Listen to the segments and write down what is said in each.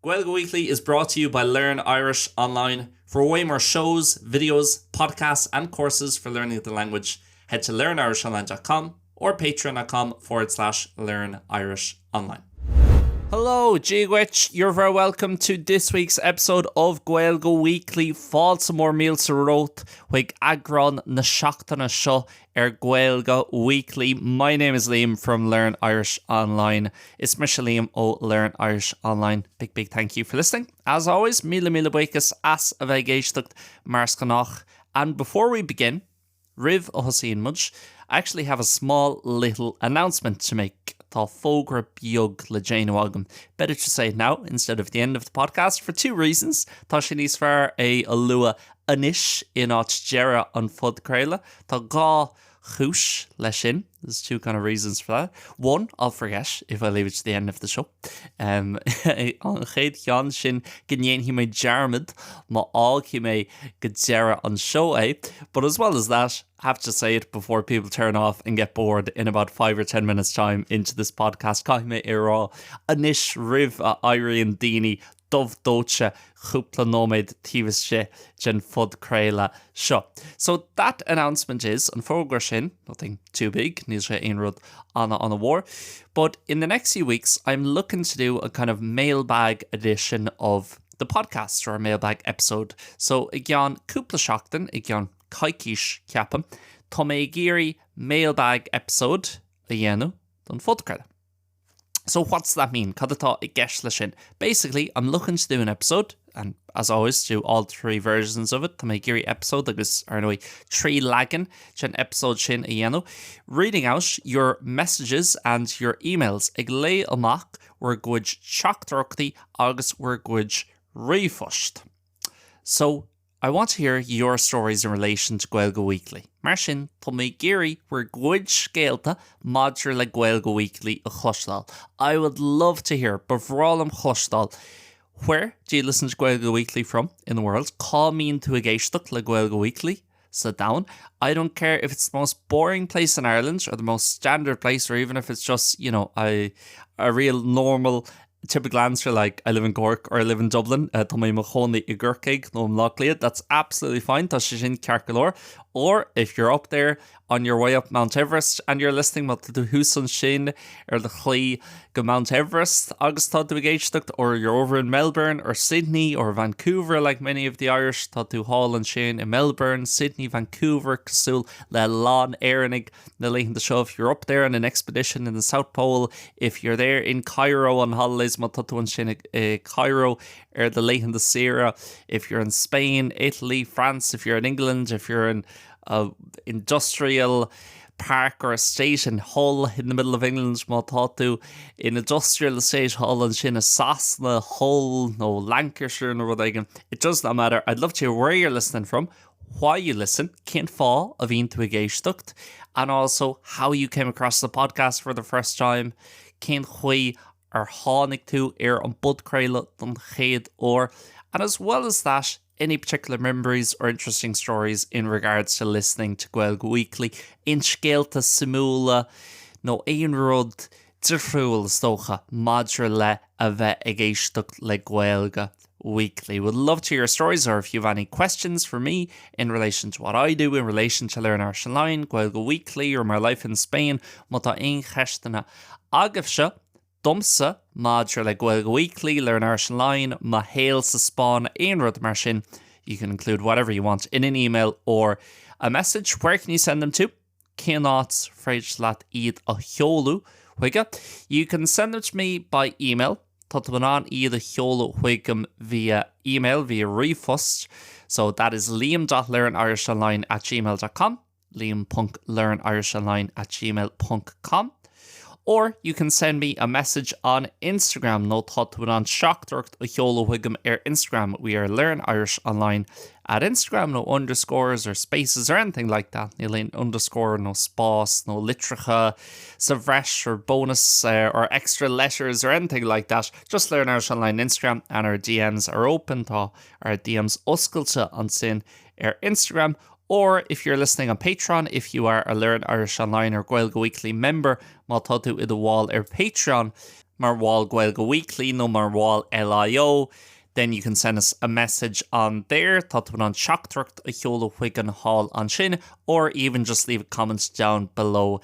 Gaeilge Weekly is brought to you by Learn Irish Online. For way more shows, videos, podcasts and courses for learning the language, head to learnirishonline.com or patreon.com/learnirishonline. Hello, Gaeilge. You're very welcome to this week's episode of Gaeilge Weekly. Fáilte mór mílte rót chuig agran na seachtaina seo Gaeilge Weekly. My name is Liam from Learn Irish Online. It's Mr. Liam o Learn Irish Online. Big thank you for listening. As always, míle buchas as a bheith éisteacht mars ganach. And before we begin, Riv o Hosín Mudge, I actually have a small little announcement to make. Tá fógra beag le déanamh. Better to say it now instead of the end of the podcast for two reasons. Tá sin níos fearr a lua anish in áit deire an fud craile. Tá gá chúis leis sin. There's two kind of reasons for that. One, I'll forget if I leave it to the end of the show. An chéad cheann sin gnéon hí mé dearmid má ág hí mé go deire an show But as well as that, I have to say it before people turn off and get bored in about 5 or 10 minutes time into this podcast. Cai mé rá anish riv a Irian Dini dov dóite chúpla nóméid tíbhaiste gen fud craile seo. So that announcement is, an fógra sin, nothing too big, níos sé aon rud on a war, but in the next few weeks, I'm looking to do a kind of mailbag edition of the podcast, or a mailbag episode. So I gceann cúpla seachtain, I gceann caicíos ceapam, tá mé géirí mailbag episode a dhéanamh don fud craile. So what's that mean? Cadatá I gceist leis sin. Basically, I'm looking to do an episode, and as always, do all three versions of it. Tá mé géirí episode agus arnoi trí leagan sin episode sin a dhéanamh, reading out your messages and your emails ag lé amach war gcuid teachtarachtaí agus war gcuid riomhphoist. So I want to hear your stories in relation to Gaeilge Weekly. Mar sin, tá mé géirí war gcuid scéalta maidir le Gaeilge Weekly a chostal. I would love to hear, bhrálam chostal, where do you listen to Gaeilge Weekly from in the world? Call me into a éisteacht le Gaeilge Weekly. Sit down. I don't care if it's the most boring place in Ireland or the most standard place, or even if it's just, a real normal typical answer like I live in Cork or I live in Dublin. Tá mé mo chónaí I Gurcaig nó an Lochlea. That's absolutely fine. Tá sé sin cearcalóir. Or if you're up there on your way up Mount Everest and you're listening to the Húsan sin or the Chlí go Mount Everest agus tá tú géisteacht, or you're over in Melbourne or Sydney or Vancouver like many of the Irish tá tú hall an sin in Melbourne, Sydney, Vancouver, cosúil le lán éannig na leitheanta seo. If you're up there on an expedition in the South Pole, if you're there in Cairo on holidays má tá tú an sin Cairo ar the leitheanta Sierra, if you're in Spain, Italy, France, if you're in England, if you're in industrial park or estate in Hull in the middle of England, má tá tú in industrial estate Hull and sin a Sasna, Hull, no Lancashire, no Rhodagan. It does not matter. I'd love to hear where you're listening from, why you listen, cén fá a bhíonn tú ag éisteacht, and also how you came across the podcast for the first time, cén chuí ar tháinig tú ar an bud craile don chéad or, and as well as that, any particular memories or interesting stories in regards to listening to Gaeilge Weekly in scéalta simúla nó aon rud difriúil stocha maidir le a bheith ag éisteacht le Gaeilge Weekly. Would love to hear your stories, or if you have any questions for me in relation to what I do in relation to Learn Irish Online, Gaeilge Weekly, or my life in Spain, má tá aon cheistena agah seo domsa maidir le Gaeilge Weekly, Learn Irish Online, má héal sa Spáin, aon rud mar sin. You can include whatever you want in an email or a message. Where can you send them to? Céanáit freight leat iad a cheolú chuige. You can send them to me by email. Tá an iad a cheolú chuigem via email, via riomhphoist. So that is liam.learnirishonline@gmail.com, liam.learnirishonline@gmail.com. Or you can send me a message on Instagram. No tá tú an seachtarachtaí a cheolú chuigem ar Instagram. We are Learn Irish Online at Instagram. No underscores or spaces or anything like that. No underscore, no spás, no litricha, sa bhreis or bonus or extra letters or anything like that. Just Learn Irish Online Instagram, and our DMs are open. Tá our DMs oscailte an sin ar Instagram. Or if you're listening on Patreon, if you are a Learn Irish Online or Gaeilge Weekly member, má tá tú I the wall ar Patreon, mar bháil Gaeilge Weekly nó mar bháil LIO, then you can send us a message on there, tá tú an seachtracht a cheola chuig an hall an sin, or even just leave a comment down below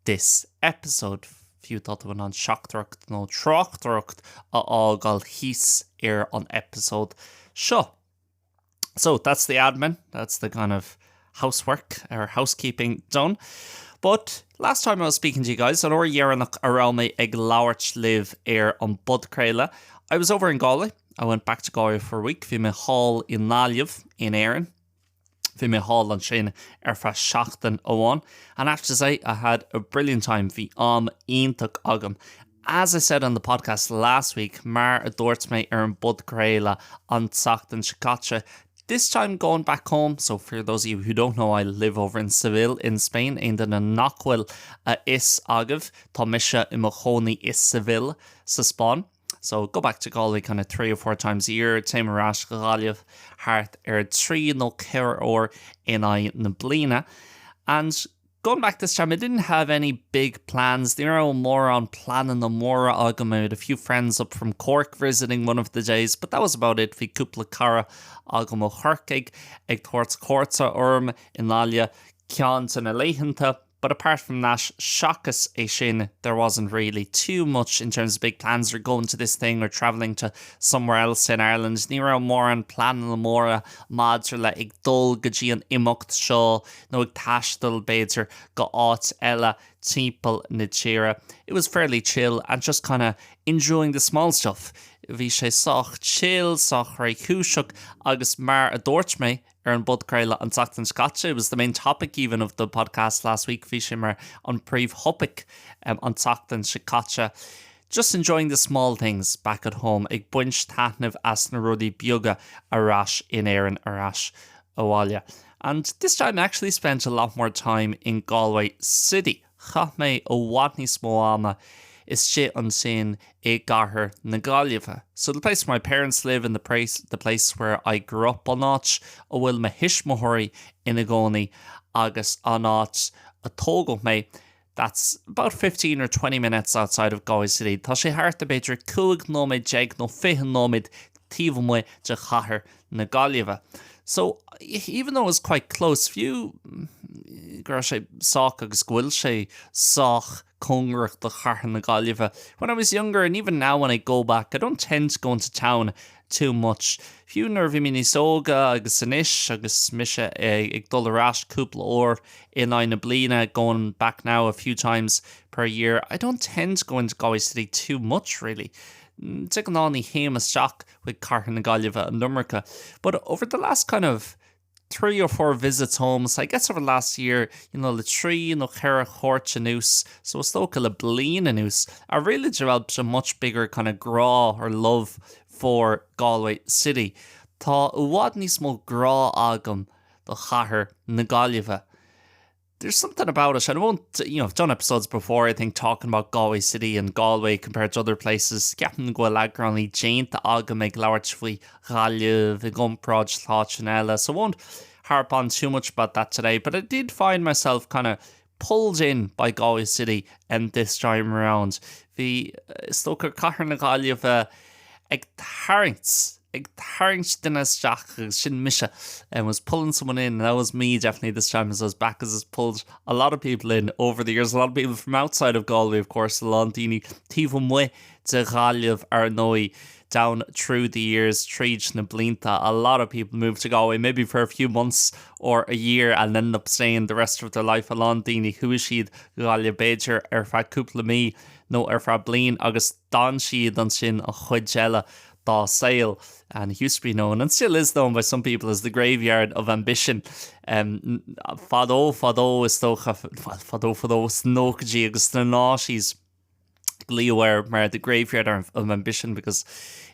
this episode. Fiú tá tú an seachtracht nó trochtracht a ágáil hís an episode seo. So that's the admin, that's the kind of housework or housekeeping done. But last time I was speaking to you guys, an or dhearannach around me ag labhairt live an Budcréile. I was over in Galway. I went back to Galway for a week. Bhí me hall in Niall in Éireann. Bhí me hall an sin fa seachtain óháin. And I have to say, I had a brilliant time. Bhí ionntach agam. As I said on the podcast last week, mar a dúirt me an Budcréile an teachtain Sicáte. This time going back home, so for those of you who don't know, I live over in Seville in Spain, and in a nachhfuil is agav, tá mise I mo chónaí is Seville sa Spáin. So go back to Galway kind of 3 or 4 times a year, téim arás go gáileh hart 3 nó 4 or in I na blina. And going back this time, I didn't have any big plans. There are more on planning the more agam. I had a few friends up from Cork visiting one of the days, but that was about it. Bhí cúpla cara agam ó Chorcaig ag tuairt Córta orm in Lália ceant and a leitheanta. But apart from that, seachas é sin, there wasn't really too much in terms of big plans or going to this thing or travelling to somewhere else in Ireland. Ní raibh mór an planning le móra maidir le ag dul go dtí an imeacht seo nó ag taistil beidir go áit eile timpeall na tíre. It was fairly chill and just kind of enjoying the small stuff. Bhí sé soch chill, soch raibh cúiseach agus mar a dúirt mé an Budcréile an teachtain Sicáte. It was the main topic even of the podcast last week. Bhí sé mar an príomh-thopic an teachtain Sicáte. Just enjoying the small things back at home. Ag buint taitnamh as na rudí beaga arás in Éireann arás abhaile. And this time I actually spent a lot more time in Galway City. Cha mé ó bhaid níos mó ama is shit an sin é gathair na Gaillimhe. So the place where my parents live and the place where I grew up on áit ó bhfuil me hismothirí ina gcónaí agus an áit a tógadh mé. That's about 15 or 20 minutes outside of Galway City. Tá sé thart a beidir 5 nóid 10 nó 20 nóid tíomh mu de chathair na Gaillimhe. So even though it was quite close, few gur sé sách agus ghuiil sé sách congrach de chathair na Gaillimhe. When I was younger, and even now when I go back, I don't tend to go into town too much. Few nervy mini soga agus inis agus mise ag dul arás cúpla or in I na blina, going back now a few times per year. I don't tend to go into Galway City too much really. Take an only hémas shock with Carthan na Gaillimhe and Numrica. But over the last kind of 3 or 4 visits home, so I guess over the last year, you know, the 3 no chera chort anús, so it's local a blin anús, I really developed a much bigger kind of grá or love for Galway City. Tá uad níos mó grá agam do chathair na Gaillimhe. There's something about it. I won't, I've done episodes before, I think, talking about Galway City and Galway compared to other places. Ceapan go lagránní Déanta agam ag labhairt faoi Ghaillimh, ag gomráid sláinte eile. So I won't harp on too much about that today, but I did find myself kind of pulled in by Galway City this time around. The Snúcar chathair na Gaillimhe ag tarrant den as Jack sin mise and was pulling someone in, and that was me definitely this time as I was back, as it's pulled a lot of people in over the years, a lot of people from outside of Galway, of course, a Londini tíomh mu de Ghaillimh ar nói down through the years, tríd na blinta. A lot of people moved to Galway maybe for a few months or a year and end up staying the rest of their life. A Londini who is siad Ghaillimh beidir fa cúpla mí nó fa blin agus don siad an sin a chuid eile dá sail, and it used to be known and still is known by some people as the graveyard of ambition. Fadó is fadó snócaidí agus na náisiís glíomhar mar the graveyard of ambition, because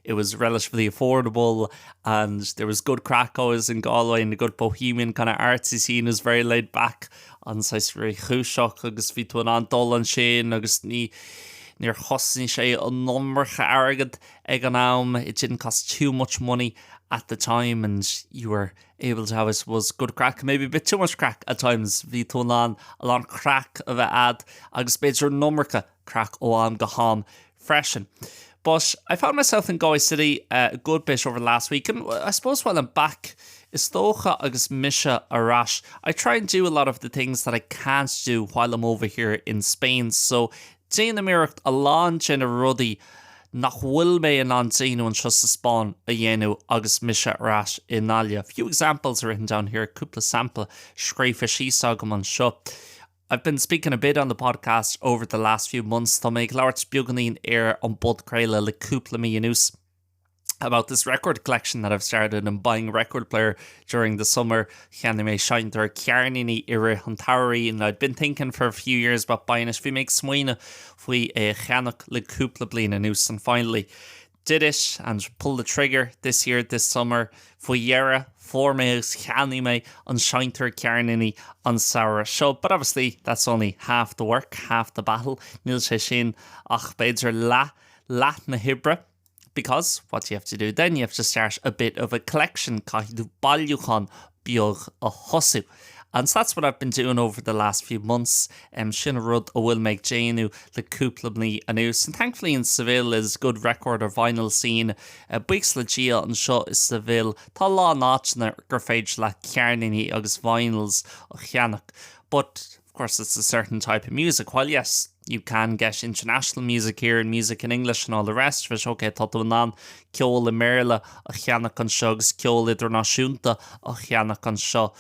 it was relatively affordable and there was good crack always in Galway, and the good bohemian kind of artsy scene was very laid back an sais very chúiseach agus bhí tú an dul an sin agus níor chosní sé an numbercha agad ag an am. It didn't cost too much money at the time, and you were able to have, I suppose, good crack, maybe a bit too much crack at times. Bhí tú a lot crack of a ad agus beidir numbercha crack ó am go ham freshen. But I found myself in Galway City a good bit over the last week, and I suppose while I'm back, éisteacht agus mise arás. I try and do a lot of the things that I can't do while I'm over here in Spain. So, déana míreacht a lán sin a rudaí nach bhfuil mé an an daoine an trust Spáin a dhéanú agus mise arás in Niall. A few examples are written down here, cúpla sample scrífa síos agam an seo. I've been speaking a bit on the podcast over the last few months. Tá méid labhairt beagnaín ar an bud craile le cúpla míonús about this record collection that I've started and buying a record player during the summer. Cheanna mé seintar cearnaí ire an thabhairí, and I'd been thinking for a few years about buying it. Bhí méid smaoine faoi cheannach le cúpla bliana nús, and finally did it and pulled the trigger this year, this summer, faoi dhearra. For me, cheannaí mé an seintar cearnaí an saoire seo. But obviously, that's only half the work, half the battle. Níl sé sin ach beidir leat na hibre. Because what you have to do then, you have to start a bit of a collection. Caithú bailúchan beag a thosaigh. And so that's what I've been doing over the last few months. Sin a rud a bhfuil méid déanú le cúpla mí anús. And thankfully in Seville is good record or vinyl scene. Buics le dia an seo is Seville. Tá lá náitna gur féidir le cearnaí agus vinyls a cheannach. But of course it's a certain type of music. While yes, you can get international music here and music in English and all the rest of it. Okay, tá tú ná ceol mBéarla a cheannach an seo agus ceol idirnáisiúnta a cheannach an seo.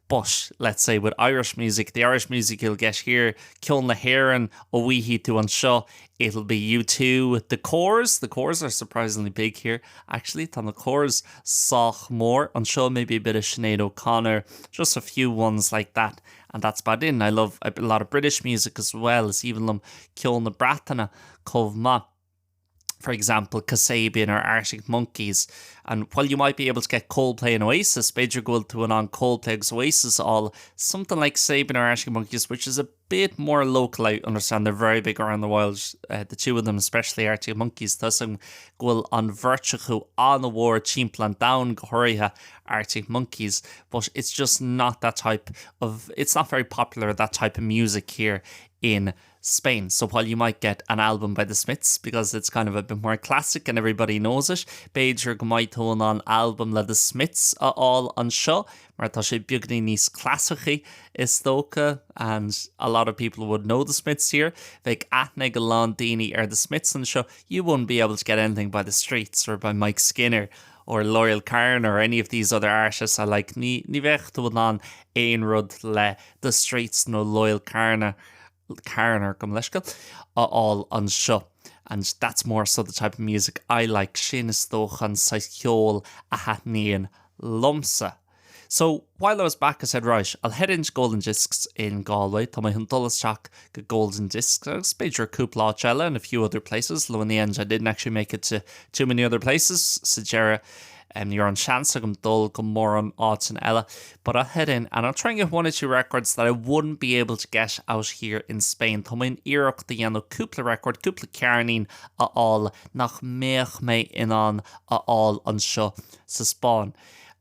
But let's say with Irish music, the Irish music you'll get here, ceol na hÉireann ó bhuaithí tú an seo, it'll be U2. The chors are surprisingly big here. Actually, tá na chors sách mór an seo, maybe a bit of Sinead O'Connor, just a few ones like that. And that's about it. I love a lot of British music as well, as even them ceol na Bratainna Cobh Ma. For example, Kasabian or Arctic Monkeys. And while you might be able to get Coldplay and Oasis, beidir go to an on Coldplay Oasis all, something like Kasabian or Arctic Monkeys, which is a bit more local, I understand. They're very big around the world, the two of them, especially Arctic Monkeys. Thosaitheoirí go an bhirrteachú an a war chimplan down gohorithe Arctic Monkeys, but it's just not that type of, it's not very popular, that type of music here in Spain. So while you might get an album by the Smiths because it's kind of a bit more classic and everybody knows it, beidir go maith tú an album le the Smiths all an seo, mar tá sé beagnaí níos clasicí éastócha, and a lot of people would know the Smiths here. Like aithne go lán daoine ar the Smiths an seo, you wouldn't be able to get anything by the Streets or by Mike Skinner or Loyal Carn or any of these other artists. I like ní bheith tú an aon rud le the Streets no Loyal Carn or Gnáthleagan all an seo. And that's more so the type of music I like. Sin éastócha an saithceol a haithníon lomsa. So while I was back, I said, right, I'll head into Golden Discs in Galway. Tá mé an dulasteach go Golden Discs. Beidir cúpla áit and a few other places. Though in the end, I didn't actually make it to too many other places. So Jera, you're on chance agam dul go mór an áit an eile. But I'll head in and I'll try and get one or two records that I wouldn't be able to get out here in Spain. Tá mé iarracht the dhéanú cúpla record, cúpla cearnaín a all nach méach mé in an a all an seo sa Spáin.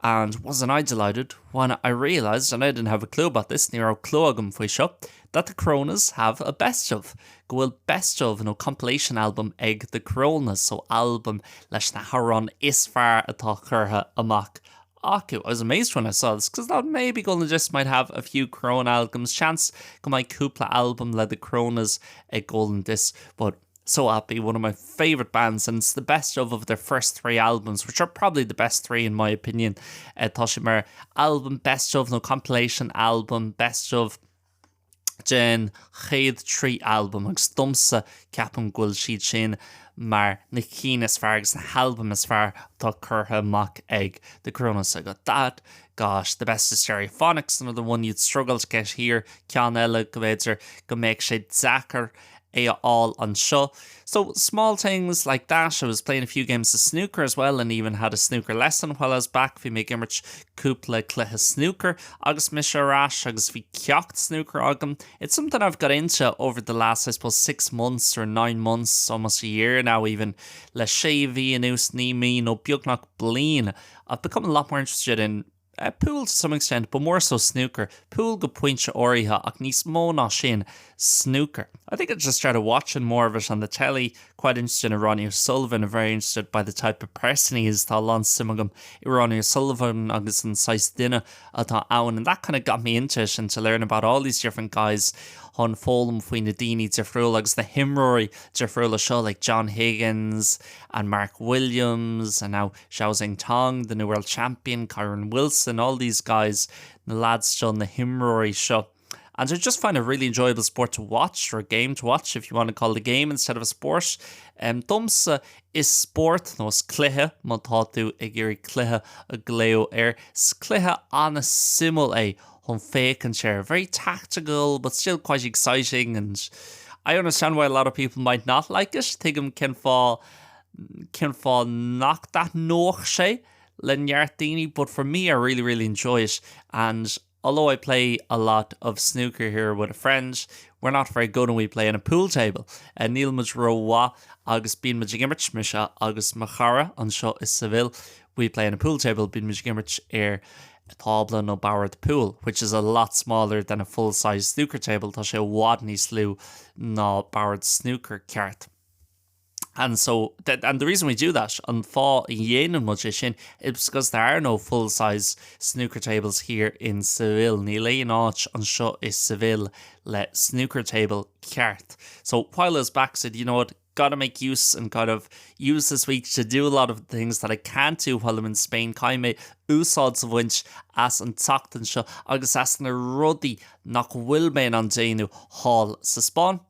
And wasn't I delighted when I realised, and I didn't have a clue about this, near clógam faoi seo, that the Coronas have a best of. Go bhfuil best of no compilation album ag the Coronas, so album leis na haran is far atá churtha amach. Acu, I was amazed when I saw this, because I thought maybe Golden Discs might have a few Corona albums. Chance go my cúpla album le the Coronas ag Golden Discs, but so happy, one of my favourite bands, and it's the best of their first three albums, which are probably the best three in my opinion. Tá sé mar album best of no compilation album best of Jen chéad trí album agus domsa ceapan gúil siad sin mar na cín as far agus na album as far tá churtha amach ag the Coronas. I got that. Gosh, the best is Stereophonics, another one you'd struggle to get here. Ceann eile go beidir go make sé Zachar all on seo. So small things like that. I was playing a few games of snooker as well, and even had a snooker lesson while I was back. Bhí mé gimmert cúpla cluiche snooker agus mise arás agus bhí ceacht snooker agam. It's something I've got into over the last, I suppose, 6 months or 9 months, almost a year now even. Le sé bhí anús ní mí no beagnach bliain. I've become a lot more interested in pool to some extent, but more so snooker. Pool go pointse áirithe ach níos mó ná sin snooker. I think I just started watching more of it on the telly. Quite interested in Ronnie O'Sullivan, very interested by the type of person he is. Tá lán simagam I Ronnie O'Sullivan agus an sais duine atá ann, and that kind of got me into it and to learn about all these different guys on fólam faoin na daoine difriúil agus the himróí difriúil seo like John Higgins and Mark Williams and now Xiao Zheng Tong, the new world champion, Kyron Wilson, all these guys, the lads still in the himróí seo. And I just find a really enjoyable sport to watch, or a game to watch if you want to call it a game instead of a sport. Dumsa is sport, no is cluiche, má tá tú ag iarraidh cluiche a gléo cluiche anna simul on fake and share. Very tactical, but still quite exciting. And I understand why a lot of people might not like it. Think them can fall knock that nóch sé len daoine, but for me, I really, really enjoy it. And although I play a lot of snooker here with a friend, we're not very good when we play on a pool table. Niall muid rowa agus bín muid gimmert misha agus machara an seo is Seville. We play on a pool table, bín muid gimmert a tabla no Boward pool, which is a lot smaller than a full-size snooker table. Tá sé wad níos lú ná Boward snooker ceart. And so, and the reason we do that on fá dhéanaan muid é sin is because there are no full-size snooker tables here in Seville. Ní léon áit an seo is Seville le snooker table ceart. So while I was back, said, you know what, gotta make use and kind of use this week to do a lot of things that I can't do while I'm in Spain. Caime úsáid sa bhaint as an tachtan seo agus as na rudaí nach bhfuil mé an déanú hall sa Spáin.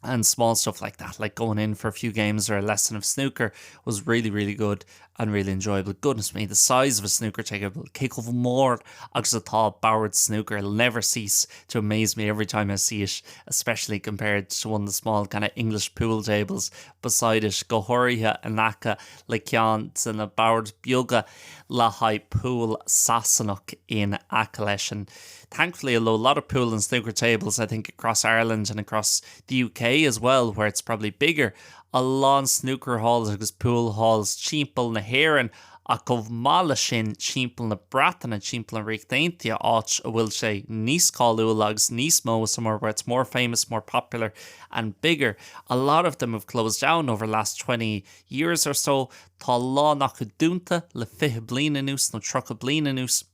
And small stuff like that, like going in for a few games or a lesson of snooker, was really, really good and really enjoyable. Goodness me, the size of a snooker table, kick of more agus atá Boward snooker, it'll never cease to amaze me every time I see it, especially compared to one of the small kind of English pool tables beside it. Go hoirithe anaka le ceant in a Boward bioga la high pool sasanach in Acalesh. And thankfully, although a lot of pool and snooker tables, I think across Ireland and across the UK as well, where it's probably bigger, a lot snooker halls agus pool halls chimpel na héireann a go mala sin chimpel na bratan and chimpel na ríoch Déanta áit a bhfuil sé níos cáiliúil agus níos mó somewhere where it's more famous, more popular and bigger. A lot of them have closed down over the last 20 years or so. Tá lá nach go dúnta le 5 bliain anuas nó 3 bliain anuas.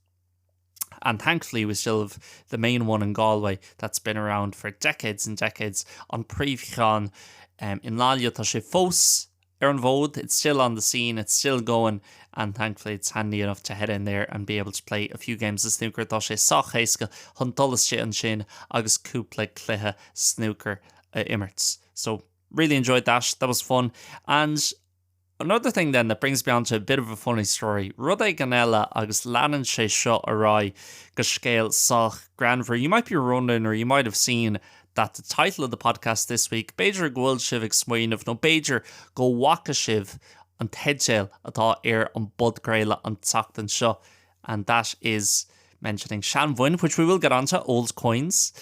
And thankfully, we still have the main one in Galway that's been around for decades and decades on Príomhchan in Niall. Tá sé fós ar an bhód. It's still on the scene, it's still going, and thankfully it's handy enough to head in there and be able to play a few games of snooker. Tá sé sách éasca chun dolas sé an sin agus cúpla cluiche snooker immerts. So really enjoyed that. That was fun. And another thing then that brings me on to a bit of a funny story. Rud é ganella agus leanann sé seo ará go scéal sách granver. You might be wondering, or you might have seen that the title of the podcast this week, Beidir Gwyl Shiv ag smaoinmh, no Beidir go waka shiv an teidséil atá an budgréile an tachtan seo. And that is mentioning Seanbhoinn, which we will get onto, old coins,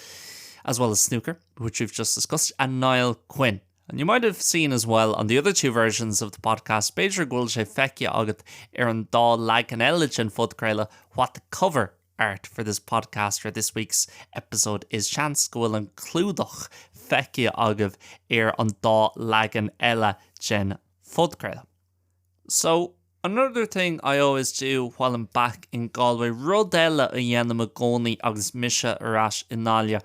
as well as snooker, which we've just discussed, and Niall Quinn. And you might have seen as well on the other two versions of the podcast, Beidir Gwyl sé feice agat an Gnáthleagan an fudgréile, what the cover art for this podcast or this week's episode is. Chance go an clúdach feice agah an Gnáthleagan gen fudgréile. So another thing I always do while I'm back in Galway, rud eile a dhéanam a gcónaí agus mise arás in Niall,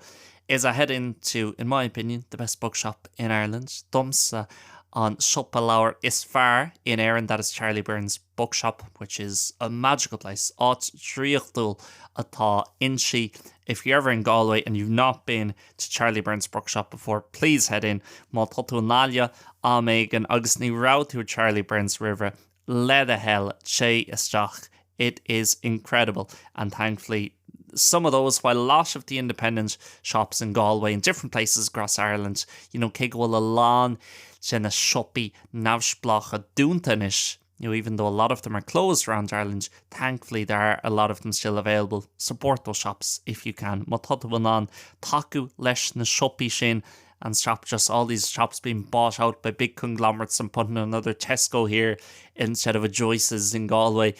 is I head into, in my opinion, the best bookshop in Ireland. Dumsa on Shopalauer is far in Erin. That is Charlie Byrne's bookshop, which is a magical place. Áit tríochtúil atá inshi. If you're ever in Galway and you've not been to Charlie Byrne's bookshop before, please head in. Má tutú nália áméigean agus ní ráutú Charlie Byrne's river. Le the hell sé éisteacht. It is incredible, and thankfully some of those, while a lot of the independent shops in Galway and different places across Ireland, you know, cé go bhfuil a lán sin a shoppi navsplacha dúntanish, you know, even though a lot of them are closed around Ireland, thankfully there are a lot of them still available. Support those shops if you can. Má tutú an taku leis na shoppi sin and just all these shops being bought out by big conglomerates and putting another Tesco here instead of a Joyce's in Galway,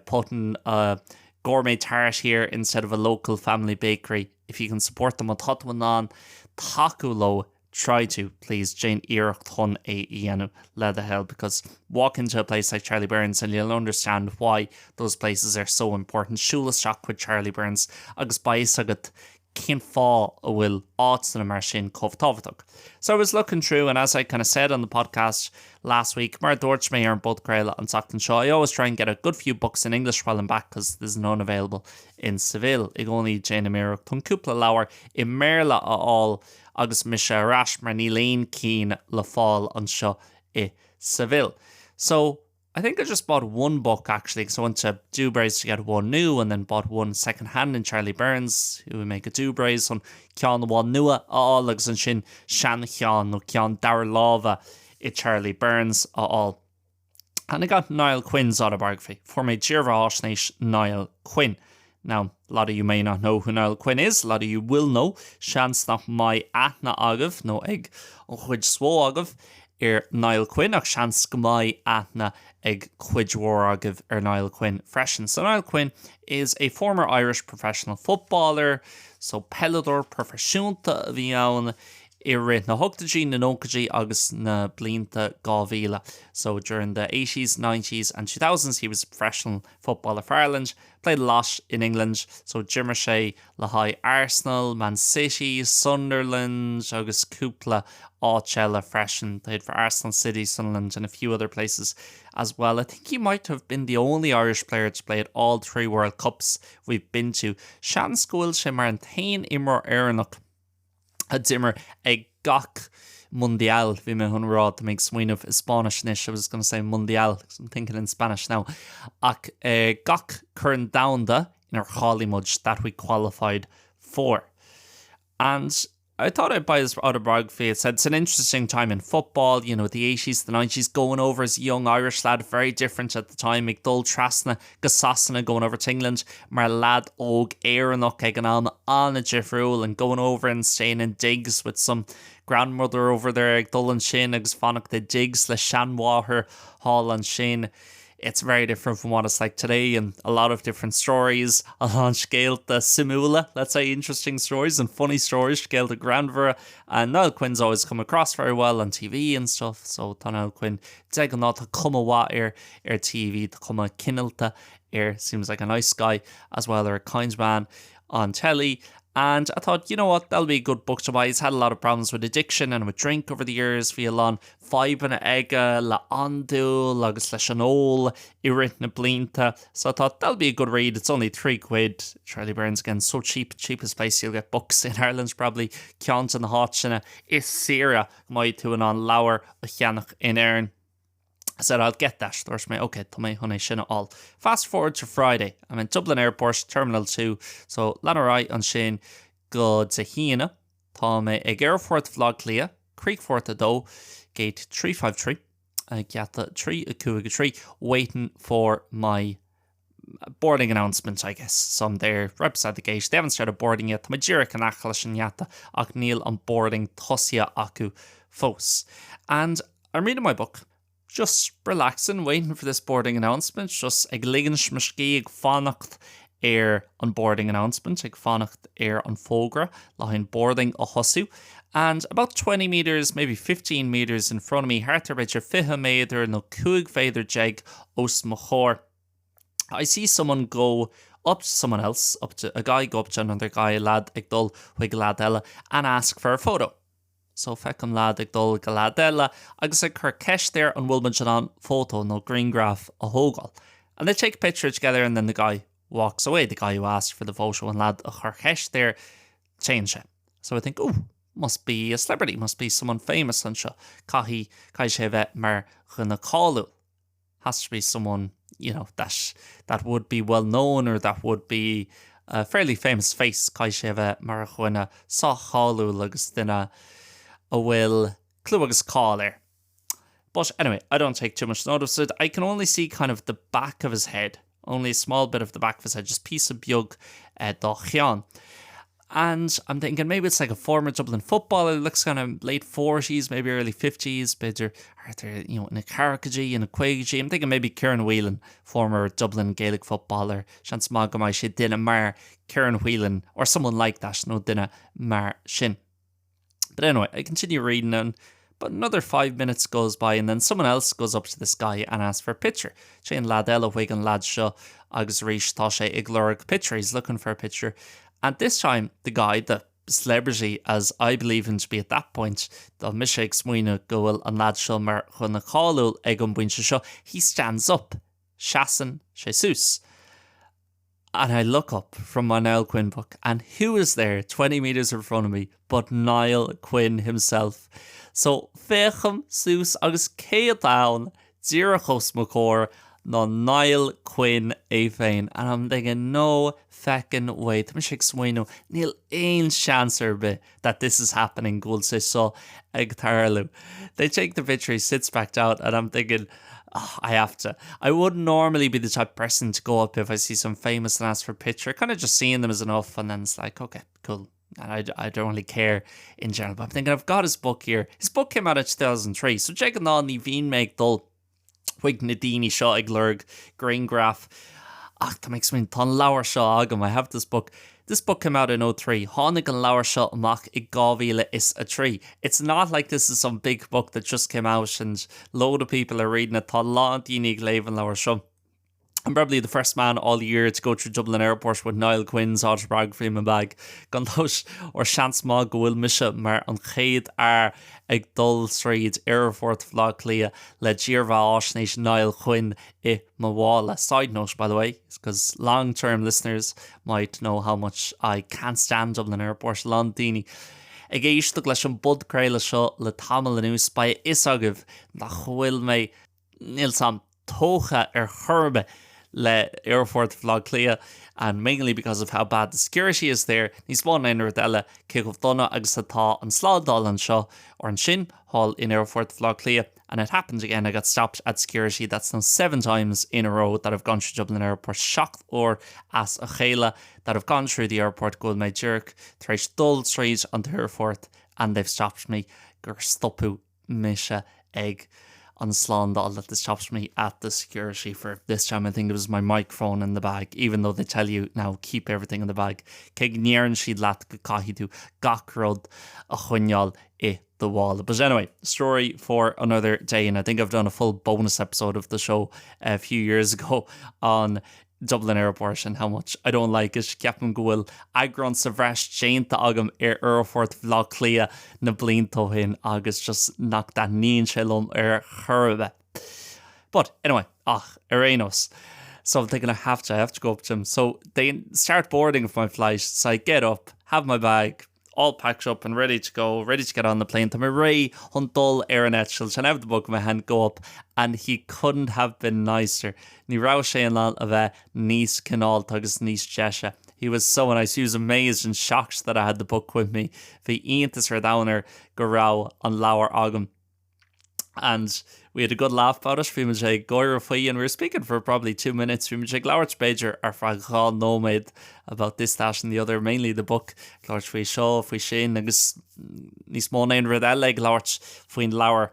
putting a gourmet tart here instead of a local family bakery. If you can support them on Totwanan, Takulo, try to, please, Jane Iarach Thun A-E-N, let the hell, because walk into a place like Charlie Burns and you'll understand why those places are so important. Siúlas Shock with Charlie Burns, agus baisagat cén fá a bhfuil áit na mar sin chomh tábhachtach. So I was looking through, and as I kind of said on the podcast last week, mar dúirt mé ar an bud Gaeilge an Teachtain seo, I always try and get a good few books in English while I'm back, because there's none available in Seville. Ag only Jane Amira tún cúpla leabhar I mBéarla a all, agus mis sé ras mar ní léon cín le fáil an seo I Seville. So I think I just bought one book actually, because I went to Dewberry's to get one new and then bought one second hand in Charlie Burns, who would make a Dewberry's on ceann bháin nua all, agus an sin sean ceann no ceann dair láva I Charlie Burns all. And I got Niall Quinn's autobiography for my Dearva Ashnish Niall Quinn. Now, a lot of you may not know who Niall Quinn is. A lot of you will know. Seans nach mai aithne agaibh, no ag an chuid svó agaibh Niall Quinn, ach seans go mai aithne ag chuid mhór agaibh Niall Quinn freisin. So Niall Quinn is a former Irish professional footballer, so pelador profisiúnta a bhí ann I rith na hogtaí na nócaí agus na blianta 2000. So during the 80s, 90s and 2000s he was a professional footballer for Ireland, played a lot in England, so Jimmer sé le high Arsenal, Man City, Sunderland agus cúpla áitseile freisin. Played for Arsenal, City, Sunderland and a few other places as well. I think he might have been the only Irish player to play at all 3 World Cups we've been to. Sean scoil sé mar an tain imar éireannach a dimmer ag gach mundial. Vi me hun rá to make swing of Spanish nish. I was going to say mundial because I'm thinking in Spanish now. Ach gach churn Déanta in our Hollywood that we qualified for. And I thought I'd buy his autobiography. It said it's an interesting time in football, you know, the 80s, the 90s, going over as a young Irish lad, very different at the time. McDull Trasna, Gasasana going over to England, mar lad og Éireannach ag an an a Jeffrey and going over and staying in digs with some grandmother over there, ag dul an sin, agus fannach the digs, le Seanbhoinn hall an sin. It's very different from what it's like today, and a lot of different stories. On scéalta simúla, let's say interesting stories and funny stories, scéalta grandmother. And Niall Quinn's always come across very well on TV and stuff. So Niall Quinn, deag an to come a TV, to come a kinalta seems like a nice guy as well, or a kind man on telly. And I thought, you know what, that'll be a good book to buy. He's had a lot of problems with addiction and with drink over the years. Fialon, Fibanna Ega, La Andul, agus Leshanol, Irit na Blinta. So I thought that'll be a good read. It's only £3. Charlie Burns again, so cheap, cheapest place you'll get books in Ireland probably. Ciant and the Hotchina is Sira, my to an on Lower, a Chianach in Erin. I said, I'll get that. There's me, okay, to me, honey, shin all. Fast forward to Friday. I'm in Dublin Airport, Terminal 2. So, Lanarite on Shin, go to Hina. Tá me ag Airport Vloglia, Creekfort a Do, gate 353. I get the 3 a 3, waiting for my boarding announcement, I guess. So I'm there right beside the gate. They haven't started boarding yet. My Jira can achalash yata, ach Niall on boarding Tosia Aku Fos. And I'm reading my book. Just relaxing, waiting for this boarding announcement. Just ag ligan smishki ag fannacht on boarding announcement, ag fannacht on Fogra, lahin boarding a hosu. And about 20 meters, maybe 15 meters in front of me, hartar beidr fiha meidir no cuig feidir jeg os machor. I see someone go up to someone else, up to a guy, go up to another guy, a lad ag dul wig ladella, and ask for a photo. So fecum lad ag dul galadella, agus ag chur ceist there an bhfuil an photo no green graph a hógal. And they take a picture together and then the guy walks away, the guy who asked for the photo, and lad a chur ceist there change it. So I think, ooh, must be a celebrity, must be someone famous and sure. Cahi sé bheith mar chuna cáú. Has to be someone, you know, that would be well known, or that would be a fairly famous face. Cai sé bheith mar chuna sa cháú agus duine a bhfuil clú agus cáir. But anyway, I don't take too much notice of it. I can only see kind of the back of his head. Only a small bit of the back of his head. Just piece of beag dá cheann. And I'm thinking maybe it's like a former Dublin footballer, looks kind of late 40s, maybe early 50s, but they're in a Carrickagee, in a Quaigagee. I'm thinking maybe Kieran Whelan, former Dublin Gaelic footballer, Sean Magamai she dina mar Kieran Whelan, or someone like that, no dina mar shin. But anyway, I continue reading and but another 5 minutes goes by and then someone else goes up to this guy and asks for a picture. Shane lad ella wigan lad seo agus ríis tá sé ag glórg picture. He's looking for a picture. And this time, the guy, the celebrity, as I believe him to be at that point, the Mishag Smuoine Goel and lad seo mar chun na cáúil ag an buinte seo, he stands up, Shasan Jesus. And I look up from my Niall Quinn book, and who is there 20 metres in front of me but Niall Quinn himself? So, fecham sus agus Céadaoin díreachos macór no Niall Quinn féin. And I'm thinking, no feckin' way. Tá Mishag Smuoine níl aon seancer be that this is happening gúil sé so ag tarlú. They take the picture, he sits back down, and I'm thinking, oh, I have to. I wouldn't normally be the type of person to go up if I see some famous and ask for a picture. Kind of just seeing them is enough, and then it's like, okay, cool. And I don't really care in general. But I'm thinking, I've got his book here. His book came out in 2003. So checking on the bhín méid dul chuig na daoine seo ag glórg green graph. That makes me ton leabhar seo agam. I have this book. This book came out in 2003. Tháinig an leabhar seo amach I 2003. It's not like this is some big book that just came out and load of people are reading it. Tá lá daoine ag léamh an leabhar seo. I'm probably the first man all year to go through Dublin Airport with Niall Quinn's autobiography in my bag. Gandos or chans má gohfuil mise mar an chéad ag dul sríd airport Lochlea le ddírbh áisnéis Niall Quinn I mBéarla. Side note, by the way, because long-term listeners might know how much I can't stand Dublin Airport. Londini. Ag éisteacht leis an bud craile seo le tamil anús ba is agah na chhuil mé níl sam tócha churbe le airport Lochlea, and mainly because of how bad the security is there. Nís mó éonar eile cé go donna agus atá an sládal an seo or an sin hall in airport Lochlea, and it happened again. I got stopped at security. That's now 7 times in a row that I've gone through Dublin Airport. Shocked or as a chéile that I've gone through the airport go my jerk treis dul street on the airport, and they've stopped me gur stoppu mise ag on slán that stops me at the security for this time. I think it was my microphone in the bag, even though they tell you now keep everything in the bag. Cé gníarann siad leat go caithidú gach rud a chuineáil I the wall. But anyway, story for another day, and I think I've done a full bonus episode of the show a few years ago on Dublin Airport and how much I don't like it. Ceapan gohfuil agran sa bhreis Déanta agam airport Lochlea na bliontóin agus just knock that níon sélum churbe. But anyway, Arenos. So I'm thinking I have to go up to him. So they start boarding for my flight. So I get up, have my bag all packed up and ready to go, ready to get on the plane. Tá Ray Huntul Aaronetchel, and I have the book in my hand, go up, and he couldn't have been nicer. Ní rá sé an lá a bheith níos cináil agus níos deise. He was so nice. He was amazed and shocked that I had the book with me. Bhí iontas ar downer go rá an leabhar agam. And we had a good laugh about it. We were and we were speaking for probably 2 minutes. We were Glowert Spager or Fragall Nomad about this, that, and the other, mainly the book. Glowert Fui Shaw, Fui Shane, agus Nís Monain Redelle, Glowert Fuin Lauer.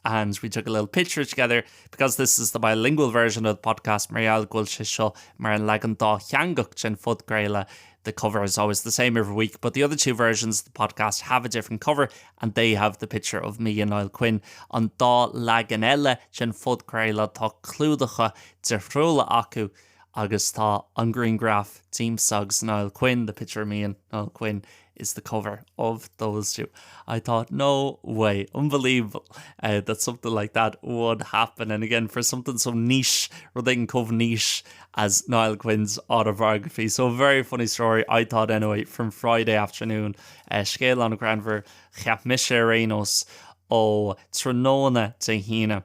And we took a little picture together because this is the bilingual version of the podcast. Marial Gulche Shaw, Marin Lagan Da Hyanguk Chen Fud Graila. The cover is always the same every week, but the other 2 versions of the podcast have a different cover, and they have the picture of me and Niall Quinn on Gnáthleagan eile sin fud craile tá clúdacha de friúla acu agus tá an green graph team sugs Niall Quinn. The picture of me and Niall Quinn is the cover of those 2. I thought, no way, unbelievable that something like that would happen. And again, for something so niche, Rodin Cove niche as Niall Quinn's autobiography. So a very funny story, I thought anyway, from Friday afternoon. Scéal an Granver, Chap Misha Renos, Tronona Tahina.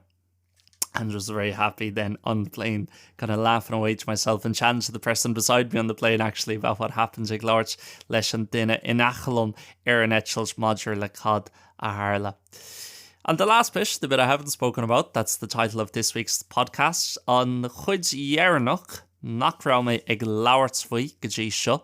And was very happy then on the plane, kind of laughing away to myself and chatting to the person beside me on the plane actually about what happened to Glowert leis an duine in Achalum Aaronetchels Modger le Cod a Harla. And the last bit, the bit I haven't spoken about, that's the title of this week's podcast, on chuid Iarnach, nach raibh mé ag labhairt faoi go dtí seo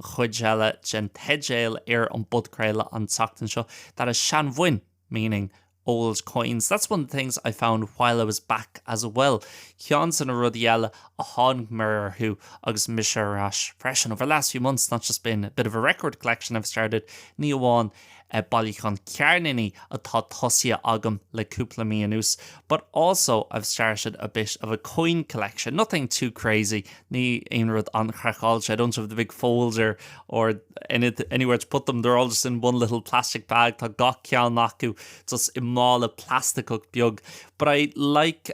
chuid eile den teidéal ar an budcréile an tachtain seo. That is Seanbhoinn, meaning old coins. That's one of the things I found while I was back as well. Ceann san a rudí eile a tháinig mar who agus misisiarás freisin over the last few months, not just been a bit of a record collection I've started. Ní amháin bailíchan cearnaí atá tosaithe agam le cúpla míonús, but also I've started a bit of a coin collection. Nothing too crazy. Ní aon rud an chraáilte. I don't have the big folder or anywhere to put them. They're all just in one little plastic bag. Tá gach ceann acu just imála plasticach beag. But I like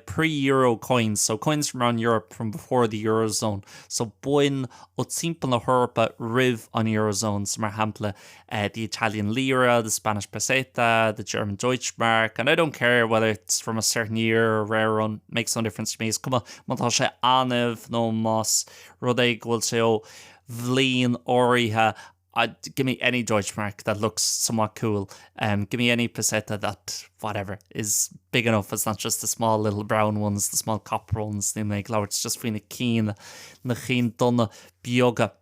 pre-Euro coins, so coins from around Europe from before the Eurozone. So buin o timp na Europa riv on Eurozone, so mar hampla the Italian lira, the Spanish peseta, the German Deutschmark, and I don't care whether it's from a certain year or rare run, makes no difference to me. It's come on, mátá sé anamh nó más rud é go bhfuil sé ó bhliain áirithe. Give me any Deutschmark that looks somewhat cool. Give me any peseta that, whatever, is big enough. It's not just the small little brown ones, the small copper ones. They make loud. It's just fine na chin donna bioga.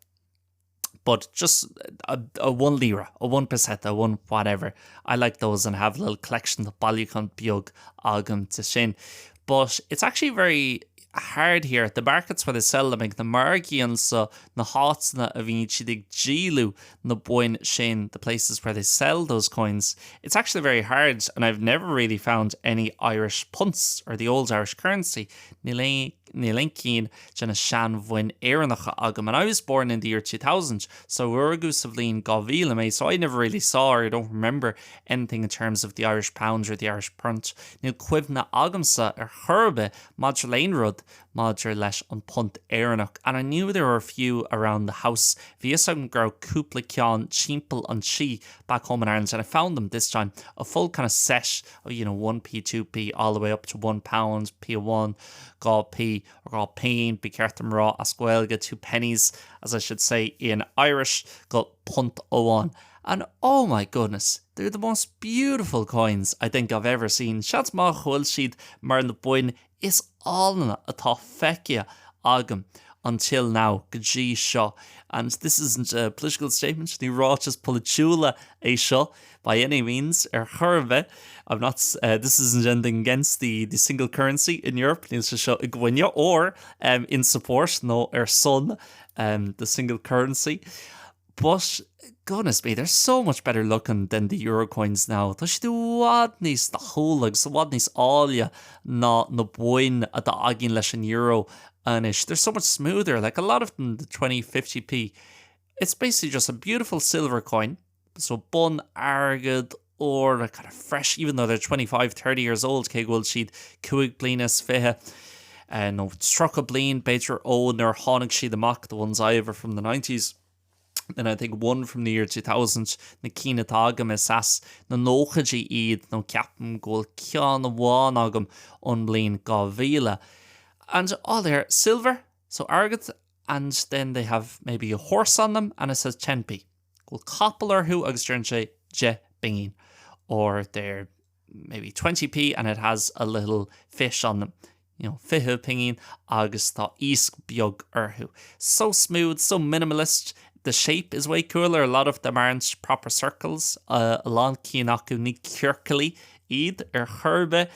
But just a 1 lira, a 1 peseta, 1 whatever. I like those and have a little collection of bailíchan biog agam to shin. But it's actually very hard here. The markets where they sell them, like the margians, so na hátsna a bhíonn siad ag díolú na buin sin, the places where they sell those coins. It's actually very hard, and I've never really found any Irish punts or the old Irish currency. Níl jana Seanbhoinn éireannacha agam, and I was born in the year 2000, so we're agus of lín gáhíle me, so I never really saw or I don't remember anything in terms of the Irish pound or the Irish punt. Níl cuimhna agamsa churbe maidir léin rud maidir leis an punt éireannach, and I knew there were a few around the house. Bhíos an grow cúpla ceann timpeall an si back home in Ireland, and I found them this time, a full kind of set of 1p, 2p, all the way up to £1, P1, P or pain, be careful raw as well, get 2 pennies, as I should say in Irish, got punt o1. And oh my goodness, they're the most beautiful coins I think I've ever seen. Shots ma chuil siad mar na buin is allna atá feice agam until now, gajee seo. And this isn't a political statement, ní rá just politiúla é seo by any means, churbe. I'm not, this isn't anything against the single currency in Europe, níl se seo igwine, or in support, no, son, the single currency. But goodness me, they're so much better looking than the euro coins now. Tá si wad níos na hólag, so wad níos ália na buin at the agin leis an euro anish. They're so much smoother, like a lot of them, the 20, 50p. It's basically just a beautiful silver coin. So bun, argad, or a kind of fresh, even though they're 25, 30 years old, Keg will she'd cuig blinas fihe. No, struck a blin, Beter own or honig she the mock, the ones I ever from the 90s. Then I think one from the year 2000, na cína agam is as na nóchaidí iad no ceapan ghfuil ceann amháin agam an blin gáhíle. And all they're silver, so argad, and then they have maybe a horse on them, and it says 10p. Ghfuil capal orthú agus dúireann sé je bingin. Or they're maybe 20p, and it has a little fish on them. Fiche pingin agus tá éasc beag orthú. So smooth, so minimalist. The shape is way cooler. A lot of them aren't proper circles. Alán cían acu ní circly iad churbe.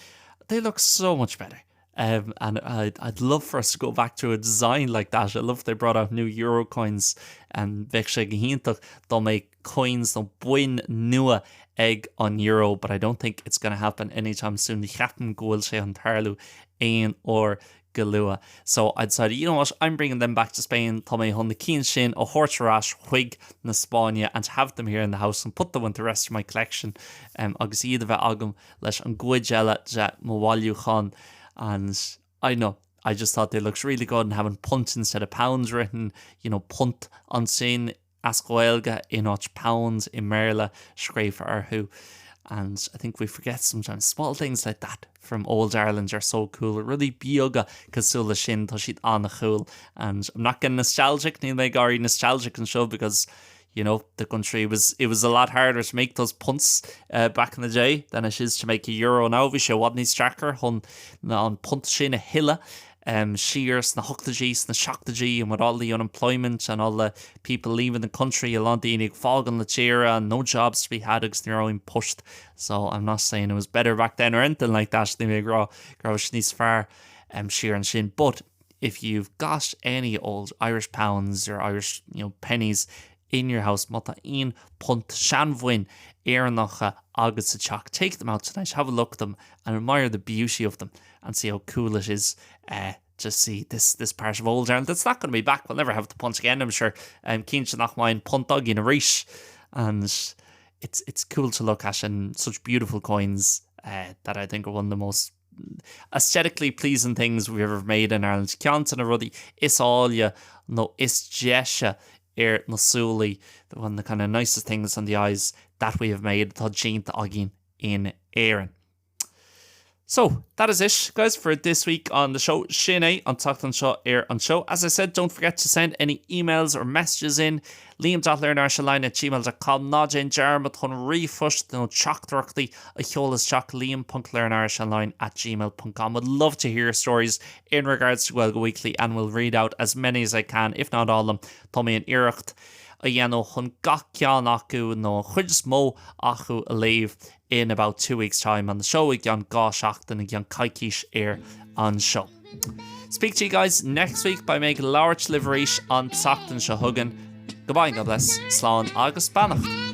They look so much better. And I'd love for us to go back to a design like that. I love they brought out new euro coins, and bheadh sé go hiantach dá make coins don buin nua egg on euro, but I don't think it's going to happen anytime soon. The cheapan gohfuil sé an tarlú aon or galua. So I decided, you know what, I'm bringing them back to Spain. Tá mé chun na cín sin ó hortarás chuig na Spáine, and to have them here in the house and put them with the rest of my collection. Agus iad a bheith agam leis an gcuid eile de moille chun. And I know, I just thought they looked really good, and having punt instead of pounds written, punt on sin as Gaeilge in och pounds in mBéarla scrape arthú. And I think we forget sometimes small things like that from old Ireland are so cool. Really bioga cosúla sin tá siad anna cool. And I'm not getting nostalgic, níl mé gáirí nostalgic and show, because the country it was a lot harder to make those punts back in the day than it is to make a euro now. We show Wadney's tracker on punt sin a hilla. shears, na hochtagy, na shocktagy, and with all the unemployment and all the people leaving the country, a lot of fog on the chair and no jobs to be had because they're all pushed. So I'm not saying it was better back then or anything like that. They may grow sneeze far shear and shin. But if you've got any old Irish pounds or Irish pennies in your house, mata un punt Seanbhoinn éarnacha agus a teach. Take them out tonight, have a look at them and admire the beauty of them and see how cool it is. Just see this part of old Ireland. It's not going to be back. We'll never have the punt again, I'm sure. Cín sin nach main puntag in a rish, and it's cool to look at, and such beautiful coins that I think are one of the most aesthetically pleasing things we've ever made in Ireland. Ceann na rudí is áile no is jeisha na súlaí, one of the kind of nicest things on the eyes that we have made tá Déanta agin in Éireann. So that is it, guys, for this week on the show. Sin on Tachtan Show Air on show. As I said, don't forget to send any emails or messages in. liam.learnirishonline @gmail.com. Nájin Jarmat hun refushed no chachtarachty a cholas chach liam.learnirishonline @gmail.com. Would love to hear your stories in regards to Gaeilge Weekly, and we'll read out as many as I can, if not all of them. Tommy and Iirecht. A dhéanú chun gach ceann acu nó chuid smó acu a léamh in about 2 weeks' time on the show. Ag gan gá seachtain ag gan caiiciis air on show. Speak to you guys next week by making Laurit Livereish on Tachtan Show Hugan. Goodbye, God bless. Slán agus Bannacht.